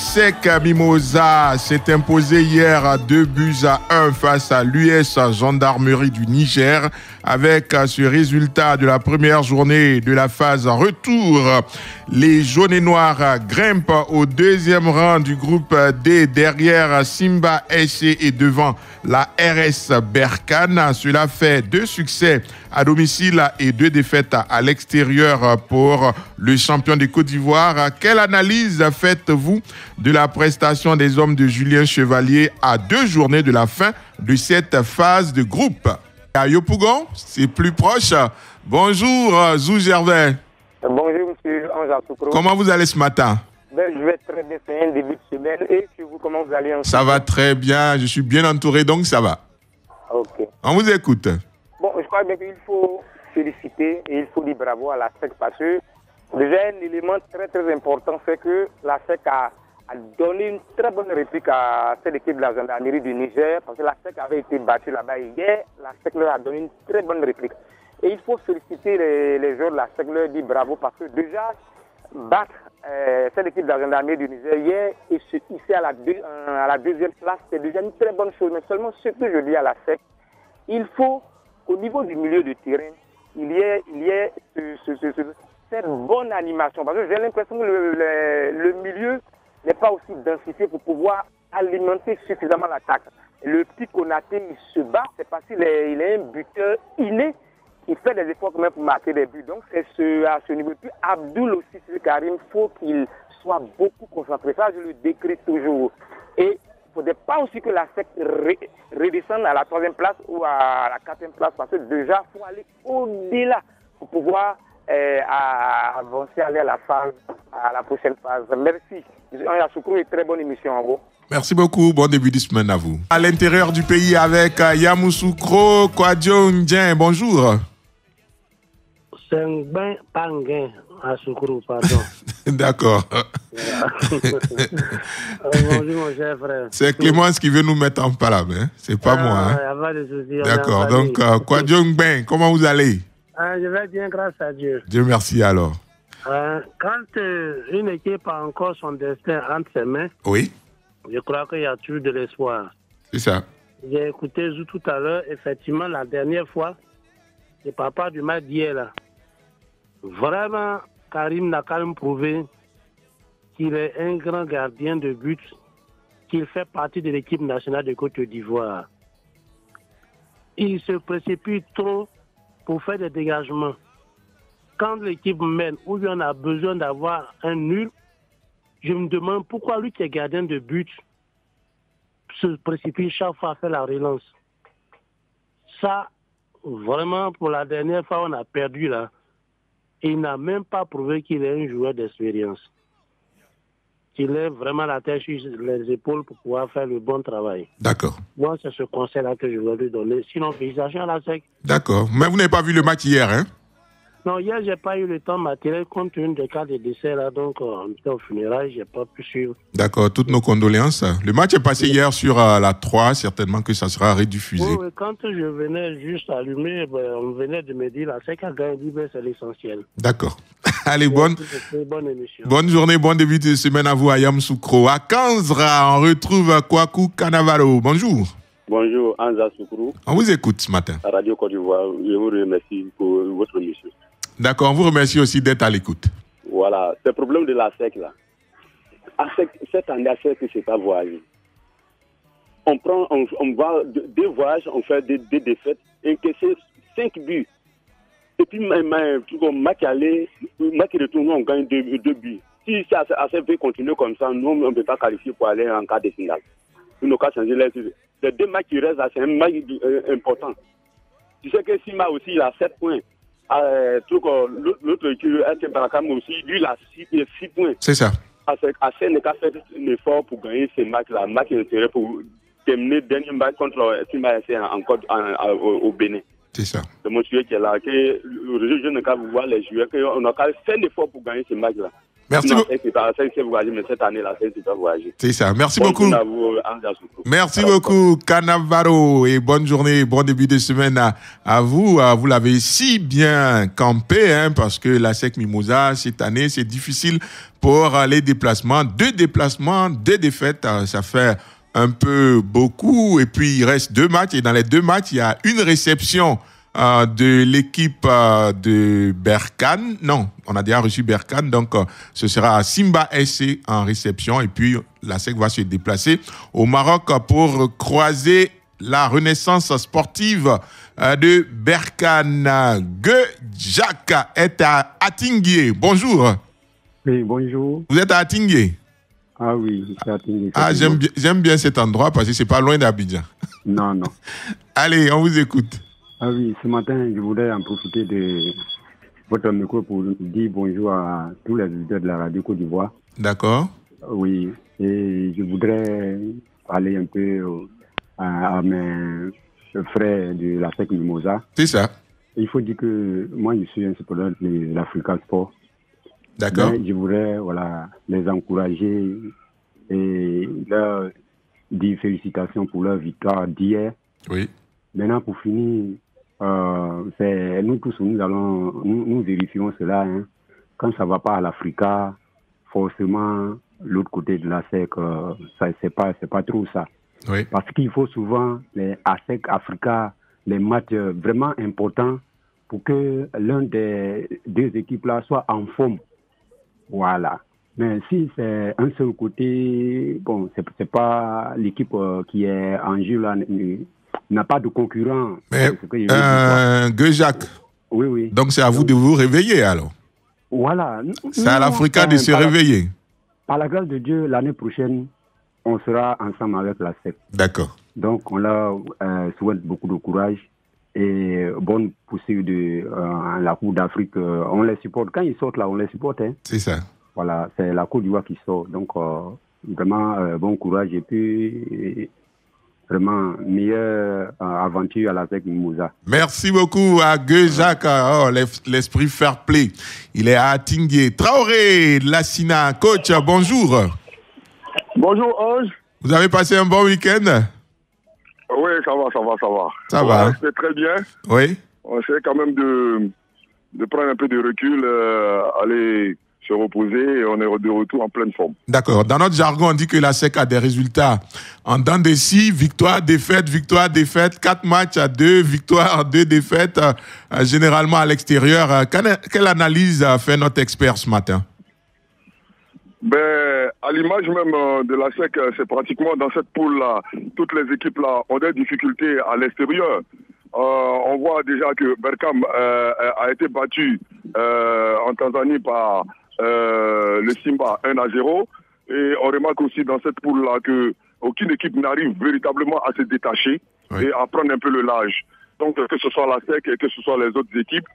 SEC Mimosa s'est imposé hier à 2-1 face à l'US Gendarmerie du Niger. Avec ce résultat de la première journée de la phase retour, les jaunes et noirs grimpent au deuxième rang du groupe D derrière Simba SC et devant la RS Berkane. Cela fait 2 succès à domicile et 2 défaites à l'extérieur pour le champion de Côte d'Ivoire. Quelle analyse faites-vous de la prestation des hommes de Julien Chevalier à 2 journées de la fin de cette phase de groupe? À Yopougon, c'est plus proche. Bonjour, Zou Gervais. Bonjour, monsieur Anja Soukro. Comment vous allez ce matin? Je vais très bien, c'est un début de semaine. Et chez vous, comment vous allez? Ça va très bien, je suis bien entouré, donc ça va. Ok. On vous écoute. Bon, je crois bien qu'il faut féliciter et il faut dire bravo à la SEC parce que déjà un élément très très important, c'est que la SEC a donné une très bonne réplique à cette équipe de la gendarmerie du Niger parce que la SEC avait été battue là-bas hier. La SEC leur a donné une très bonne réplique. Et il faut féliciter les joueurs de la SEC, leur dire bravo parce que déjà battre cette équipe de la gendarmerie du Niger hier et ici à la deuxième place, c'est déjà une très bonne chose. Mais seulement ce que je dis à la SEC, il faut qu'au niveau du milieu de terrain, il y ait cette bonne animation. Parce que j'ai l'impression que le milieu n'est pas aussi densifié pour pouvoir alimenter suffisamment l'attaque. Le petit Konaté, il se bat, c'est parce qu'il est un buteur inné. Il fait des efforts quand même pour marquer des buts. Donc c'est à ce niveau. Puis Abdoul aussi, c'est Karim, il faut qu'il soit beaucoup concentré. Ça, je le décris toujours. Et il ne faudrait pas aussi que la SEC redescende à la 3e place ou à la 4e place. Parce que déjà, il faut aller au-delà pour pouvoir avancer, aller à la prochaine phase. Merci. Yassoukro, une très bonne émission en gros. Merci beaucoup, bon début de semaine à vous. À l'intérieur du pays avec Yamoussoukro Kwadjo Ndien, bonjour. Sengben Panguin à Soukro, pardon. D'accord. Bonjour mon cher frère. C'est Clémence qui veut nous mettre en parole, hein? C'est pas moi. Hein? Y a pas de souci, d'accord, donc Kwadjo Ndien, comment vous allez? Je vais bien, grâce à Dieu. Dieu merci alors. Quand une équipe a encore son destin entre ses mains, oui, je crois qu'il y a toujours de l'espoir. C'est ça. J'ai écouté Zou tout à l'heure, effectivement, la dernière fois, le papa du match d'hier, là, vraiment, Karim n'a quand même prouvé qu'il est un grand gardien de but, qu'il fait partie de l'équipe nationale de Côte d'Ivoire. Il se précipite trop pour faire des dégagements. Quand l'équipe mène ou bien on a besoin d'avoir un nul, je me demande pourquoi lui qui est gardien de but se précipite chaque fois à faire la relance. Ça, vraiment, pour la dernière fois, on a perdu là. Et il n'a même pas prouvé qu'il est un joueur d'expérience. Qu'il ait vraiment la tête sur les épaules pour pouvoir faire le bon travail. D'accord. Moi, c'est ce conseil-là que je veux lui donner. Sinon, félicitations à la SEC. D'accord. Mais vous n'avez pas vu le match hier, hein? Non, hier, je n'ai pas eu le temps matériel compte tenu des cas de décès, là, donc en temps funérailles, je n'ai pas pu suivre. D'accord, toutes nos condoléances. Le match est passé hier sur la 3, certainement que ça sera rediffusé. Oui, quand je venais juste allumer, on venait de me dire, la SEC a gagné, c'est l'essentiel. D'accord. Allez, bonne émission. Bonne journée, bon début de semaine à vous à Yamoussoukro. À Kanzra, on retrouve Kwaku Kanavalo. Bonjour. Bonjour, Anza Soukro. On vous écoute ce matin. À Radio Côte d'Ivoire, je vous remercie pour votre émission. D'accord, on vous remercie aussi d'être à l'écoute. Voilà, c'est le problème de la SEC là. Cette année, la SEC, c'est pas voyage. On va 2 voyages, on fait des défaites, encaisser 5 buts. Et puis, match aller, match retour, on gagne 2 buts. Si ça peut continuer comme ça, nous, on ne peut pas qualifier pour aller en quart de finale. Nous n'avons qu'à changer les 2 matchs qui restent, c'est un match important. Tu sais que Sima aussi, il a 7 points. L'autre équipe, Barakam aussi, lui, il a 6 points. C'est ça. Assez n'est qu'à faire un effort pour gagner ces matchs-là. Match intérêt pour terminer le dernier match contre Sima au Bénin. C'est ça. C'est mon sujet qui est là. Que je n'ai qu'à voir les joueurs, qu'on a qu'à faire un effort pour gagner ces matchs-là. Merci beaucoup. Mais cette année, la SEC, c'est pas voyager. C'est ça. Merci beaucoup. À vous, merci beaucoup, Cannavaro. Et bonne journée, bon début de semaine à vous. Vous l'avez si bien campé, hein, parce que la SEC Mimosa, cette année, c'est difficile pour les déplacements. 2 déplacements, 2 défaites, ça fait un peu beaucoup. Et puis, il reste 2 matchs. Et dans les 2 matchs, il y a une réception de l'équipe de Berkane. Non, on a déjà reçu Berkane, donc ce sera à Simba SC en réception. Et puis, la SEC va se déplacer au Maroc pour croiser la renaissance sportive de Berkane. Jacques est à Atinguié. Bonjour. Oui, bonjour. Vous êtes à Atinguié? Ah oui, c'est Atinguié. Ah, j'aime bien cet endroit parce que c'est pas loin d'Abidjan. Non. Allez, on vous écoute. Ah oui, ce matin, je voudrais en profiter de votre micro pour dire bonjour à tous les auditeurs de la radio Côte d'Ivoire. D'accord. Oui, et je voudrais parler un peu à mes frères de la SEC Mimosa. C'est ça. Il faut dire que moi, je suis un supporter de l'Africa Sport. D'accord. Mais je voudrais les encourager et leur dire félicitations pour leur victoire d'hier. Oui. Maintenant, pour finir, c'est nous tous, nous vérifions cela. Hein. Quand ça ne va pas à l'Africa, forcément, l'autre côté de la SEC, c'est pas trop ça. Oui. Parce qu'il faut souvent, les ASEC Africa, les matchs vraiment importants pour que l'un des 2 équipes-là soit en forme. Voilà. Mais si c'est un seul côté, bon, c'est pas l'équipe qui est en jeu là, n'a pas de concurrent. Mais, Jacques. Oui. Donc, c'est à vous de vous réveiller, alors. Voilà. C'est à l'Africa de se réveiller. Par la grâce de Dieu, l'année prochaine, on sera ensemble avec la SEC. D'accord. Donc, on leur souhaite beaucoup de courage et bonne poussée de la Coupe d'Afrique. On les supporte. Quand ils sortent là, on les supporte. Hein. C'est ça. Voilà, c'est la Côte d'Ivoire qui sort. Donc, vraiment, bon courage et puis... Vraiment, meilleure aventure à la SEC Mimosa. Merci beaucoup à Jacques. Oh, l'esprit fair play. Il est à Atinguié. Traoré, Lassina, coach, bonjour. Bonjour, Ange. Vous avez passé un bon week-end? Oui, ça va. Ça va. C'était très bien. Oui. On essaie quand même de prendre un peu de recul, aller se reposer et on est de retour en pleine forme. D'accord. Dans notre jargon, on dit que la SEC a des résultats en dents de scie, victoire, défaite, 4 matchs à 2 victoires, 2 défaites, généralement à l'extérieur. Quelle analyse a fait notre expert ce matin? À l'image même de la SEC, c'est pratiquement dans cette poule-là, toutes les équipes-là ont des difficultés à l'extérieur. On voit déjà que Berkane a été battu en Tanzanie par le Simba 1-0. Et on remarque aussi dans cette poule-là qu'aucune équipe n'arrive véritablement à se détacher et à prendre un peu le large. Donc que ce soit la SEC et que ce soit les autres équipes,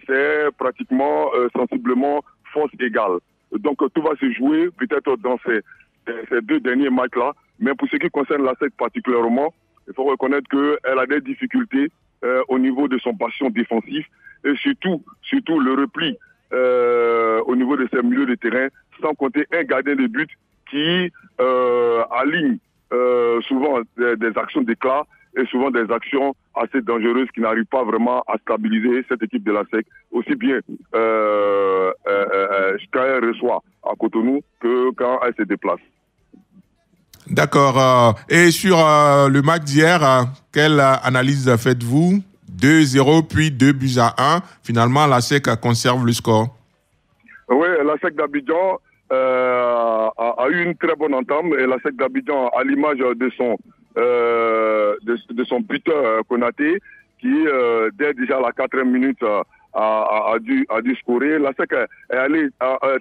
c'est pratiquement sensiblement force égale. Donc tout va se jouer peut-être dans ces 2 derniers matchs-là. Mais pour ce qui concerne la SEC particulièrement, il faut reconnaître qu'elle a des difficultés au niveau de son bastion défensif et surtout le repli au niveau de ses milieux de terrain, sans compter un gardien de but qui aligne souvent des actions d'éclat et souvent des actions assez dangereuses qui n'arrivent pas vraiment à stabiliser cette équipe de la SEC, aussi bien quand elle reçoit à Cotonou que quand elle se déplace. D'accord. Et sur le match d'hier, quelle analyse faites-vous? 2-0 puis 2-1. Finalement, la SEC conserve le score. Oui, la SEC d'Abidjan a eu une très bonne entame et la SEC d'Abidjan, à l'image de son buteur Konaté, qui dès déjà la 4e minute a dû scorer. La SEC est allée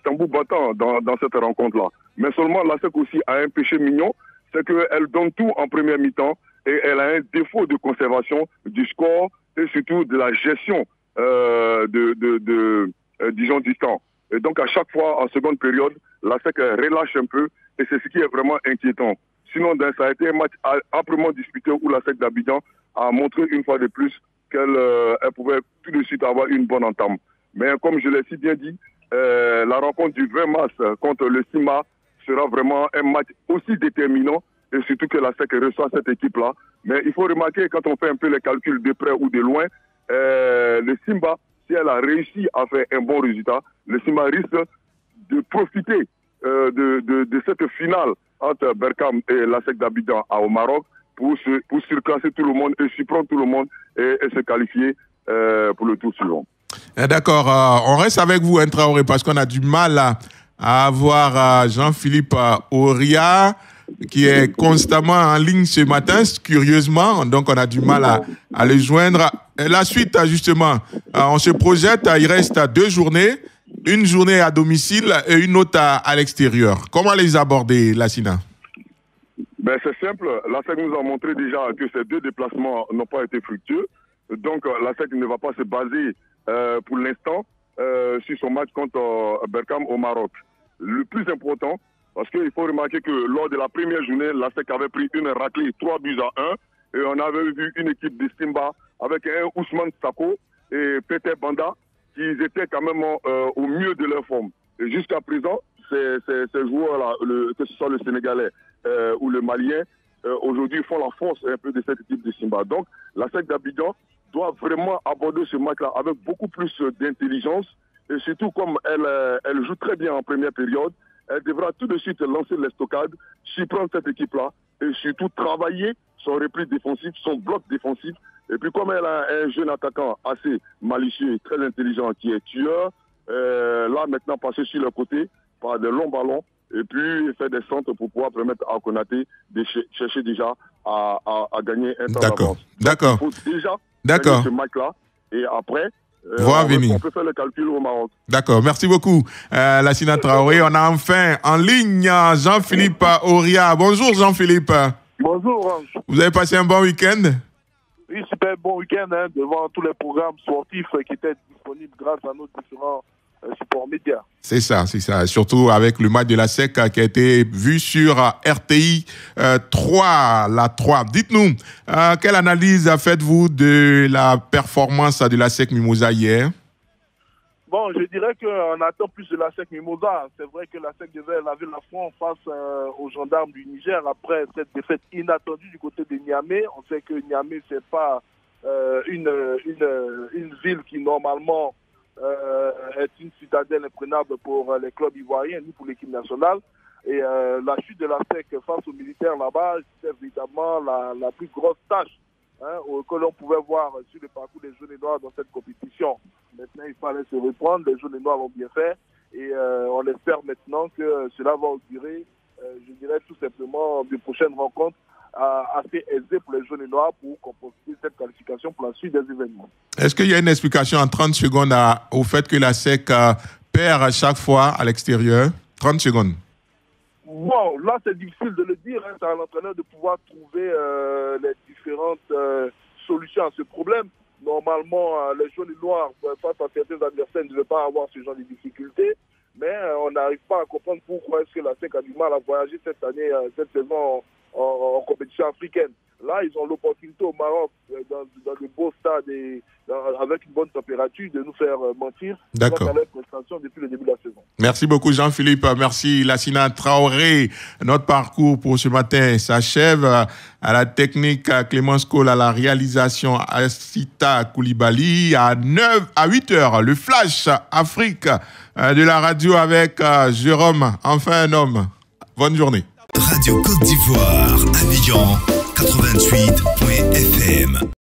tambour battant dans cette rencontre-là. Mais seulement la SEC aussi a un péché mignon, c'est qu'elle donne tout en première mi-temps et elle a un défaut de conservation du score et surtout de la gestion disons, du temps. Et donc à chaque fois, en seconde période, la SEC relâche un peu et c'est ce qui est vraiment inquiétant. Sinon, ça a été un match amplement disputé où la SEC d'Abidjan a montré une fois de plus qu'elle pouvait tout de suite avoir une bonne entame. Mais comme je l'ai si bien dit, la rencontre du 20 mars contre le Simba sera vraiment un match aussi déterminant et surtout que la SEC reçoit cette équipe-là. Mais il faut remarquer, quand on fait un peu les calculs de près ou de loin, le Simba, si elle a réussi à faire un bon résultat, le Simba risque de profiter de cette finale entre Berkane et la SEC d'Abidjan au Maroc pour surclasser tout le monde et surprendre tout le monde et se qualifier pour le tour suivant. D'accord, on reste avec vous, Traoré, parce qu'on a du mal à avoir Jean-Philippe Oria qui est constamment en ligne ce matin, curieusement, donc on a du mal à le joindre. Et la suite, justement, on se projette, il reste 2 journées, une journée à domicile et une autre à l'extérieur. Comment les aborder, Lassina? C'est simple, la SEC nous a montré déjà que ces 2 déplacements n'ont pas été fructueux, donc la SEC ne va pas se baser pour l'instant sur son match contre Berkane au Maroc. Le plus important, parce qu'il faut remarquer que lors de la première journée, la SEC avait pris une raclée 3-1 et on avait vu une équipe de Simba avec un Ousmane Sako et Peter Banda qui étaient quand même au mieux de leur forme. Et jusqu'à présent, ces joueurs-là, que ce soit le Sénégalais ou le Malien, aujourd'hui font la force un peu de cette équipe de Simba. Donc la SEC d'Abidjan doit vraiment aborder ce match-là avec beaucoup plus d'intelligence et surtout comme elle joue très bien en première période, elle devra tout de suite lancer l'estocade, surprendre cette équipe-là et surtout travailler son repli défensif, son bloc défensif. Et puis comme elle a un jeune attaquant assez malicieux, très intelligent qui est tueur, là maintenant passer sur le côté par de longs ballons et puis faire des centres pour pouvoir permettre à Konaté de chercher déjà à gagner un temps d'avance. D'accord. Il faut déjà gagner ce match-là et après, on peut faire le calcul au Maroc. D'accord, merci beaucoup, Lassina Traoré. On a enfin en ligne Jean-Philippe Oria. Bonjour Jean-Philippe. Bonjour. Vous avez passé un bon week-end? Oui, super bon week-end devant tous les programmes sportifs qui étaient disponibles grâce à nos différents supports médias. C'est ça. Surtout avec le match de la SEC qui a été vu sur RTI 3, la 3. Dites-nous, quelle analyse faites-vous de la performance de la SEC Mimosa hier? Bon, je dirais qu'on attend plus de la SEC Mimosa. C'est vrai que la SEC devait laver la front face aux gendarmes du Niger après cette défaite inattendue du côté de Niamey. On sait que Niamey, c'est pas une ville qui normalement est une citadelle imprenable pour les clubs ivoiriens, ni pour l'équipe nationale. Et la chute de la SEC face aux militaires là-bas, c'est évidemment la plus grosse tâche que l'on pouvait voir sur le parcours des jaunes et noirs dans cette compétition. Maintenant, il fallait se reprendre, les jaunes et noirs l'ont bien fait, et on espère maintenant que cela va augurer, je dirais tout simplement, de prochaines rencontres assez aisées pour les jaunes et noirs pour composer cette qualification pour la suite des événements. Est-ce qu'il y a une explication en 30 secondes au fait que la SEC perd à chaque fois à l'extérieur? 30 secondes. Bon, là, c'est difficile de le dire. C'est à l'entraîneur de pouvoir trouver les différentes solutions à ce problème. Normalement, les jaunes et noirs, face à certains adversaires, ne devaient pas avoir ce genre de difficultés. Mais on n'arrive pas à comprendre pourquoi est-ce que la SEC a du mal à voyager cette année, cette saison en compétition africaine. Là, ils ont l'opportunité au Maroc, dans de beaux stades et avec une bonne température, de nous faire mentir. D'accord. Depuis le début de la saison. Merci beaucoup Jean-Philippe, merci Lassina Traoré. notre parcours pour ce matin s'achève. À la technique, Clémence Cole, à la réalisation, Asita Koulibaly. À 8 heures, le Flash Afrique de la radio avec Jérôme, enfin un homme. Bonne journée. Radio Côte d'Ivoire, Abidjan 88.fm.